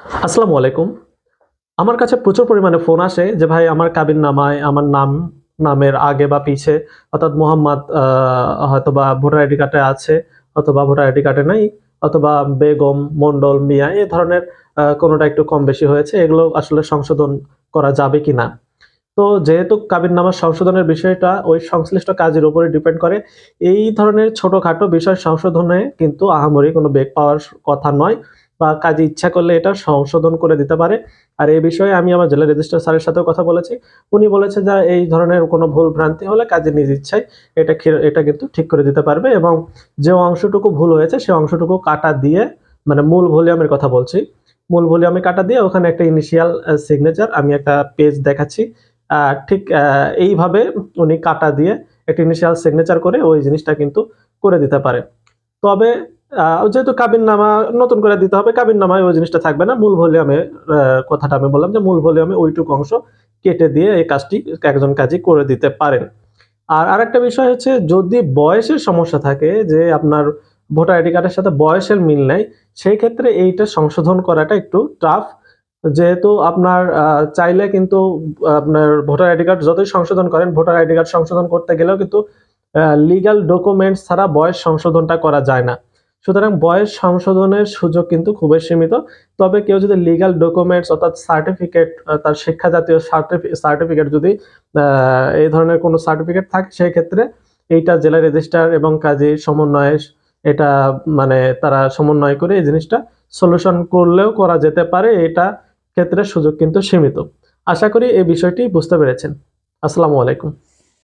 আসসালামু আলাইকুম। আমার কাছে প্রচুর পরিমাণে ফোন আসে যে ভাই আমার কাবিননামায় আমার নামের আগে বা পিছে অর্থাৎ মোহাম্মদ হয়তোবা ভোটার আইডি কার্ডে আছে অথবা ভোটার আইডি কার্ডে নাই অথবা বেগম, মন্ডল, মিয়া এই ধরনের কোনোটা একটু কম বেশি হয়েছে। এগুলো আসলে সংশোধন করা যাবে কিনা? তো যেহেতু কাবিননামা সংশোধনের বিষয়টা ওই সংশ্লিষ্ট কাজের উপরে ডিপেন্ড করে, এই ধরনের ছোটখাটো বিষয় সংশোধনে কিন্তু আহামরি কোনো বেগ পাওয়ার কথা নয় বা কাজী ইচ্ছা করলে এটা সংশোধন করে দিতে পারে। আর এই বিষয়ে আমি আমার জেলা রেজিস্ট্রার স্যারের সাথেও কথা বলেছি। উনি বলেছে যে এই ধরনের কোনো ভুল ভ্রান্তি হলে কাজী নিজ ইচ্ছায় এটা কিন্তু ঠিক করে দিতে পারবে এবং যে অংশটুকু ভুল হয়েছে সে অংশটুকু কাটা দিয়ে মানে মূল ভলিউমের কথা বলছি। মূল ভলিউমে কাটা দিয়ে ওখানে একটা ইনিশিয়াল সিগনেচার আমি একটা পেজ দেখাচ্ছি। ঠিক এইভাবে উনি কাটা দিয়ে একটা ইনিশিয়াল সিগনেচার করে ওই জিনিসটা কিন্তু করে দিতে পারে। তবে যেহেতু কাবিননামা নতুন করে দিতে হবে, কাবিননামায় ওই জিনিসটা থাকবে না। মূল ভলিউমে কথাটা আমি বললাম যে মূল ভলিউমে ওইটুকু অংশ কেটে দিয়ে এই কাজটি একজন কাজী করে দিতে পারেন। আর আরেকটা বিষয় হচ্ছে যদি বয়সের সমস্যা থাকে যে আপনার ভোটার আইডি কার্ডের সাথে বয়সের মিল নাই, সেই ক্ষেত্রে এইটা সংশোধন করাটা একটু টাফ। যেহেতু আপনার চাইলে কিন্তু আপনার ভোটার আইডি কার্ড যতই সংশোধন করেন, ভোটার আইডি কার্ড সংশোধন করতে গেলেও কিন্তু লিগ্যাল ডকুমেন্টস ছাড়া বয়স সংশোধনটা করা যায় না। সুতরাং বয়স সংশোধনের সুযোগ কিন্তু খুবই সীমিত। তবে কেউ যদি লিগ্যাল ডকুমেন্টস অর্থাৎ সার্টিফিকেট তার শিক্ষা জাতীয় সার্টিফিকেট যদি এই ধরনের কোনো সার্টিফিকেট থাকে সেই ক্ষেত্রে এইটা জেলা রেজিস্ট্রার এবং কাজী সমন্বয়ে এটা মানে তারা সমন্বয় করে এই জিনিসটা সলিউশন করলেও করা যেতে পারে। এটা ক্ষেত্রে সুযোগ কিন্তু সীমিত। আশা করি এই বিষয়টি বুঝতে পেরেছেন। আসসালামু আলাইকুম।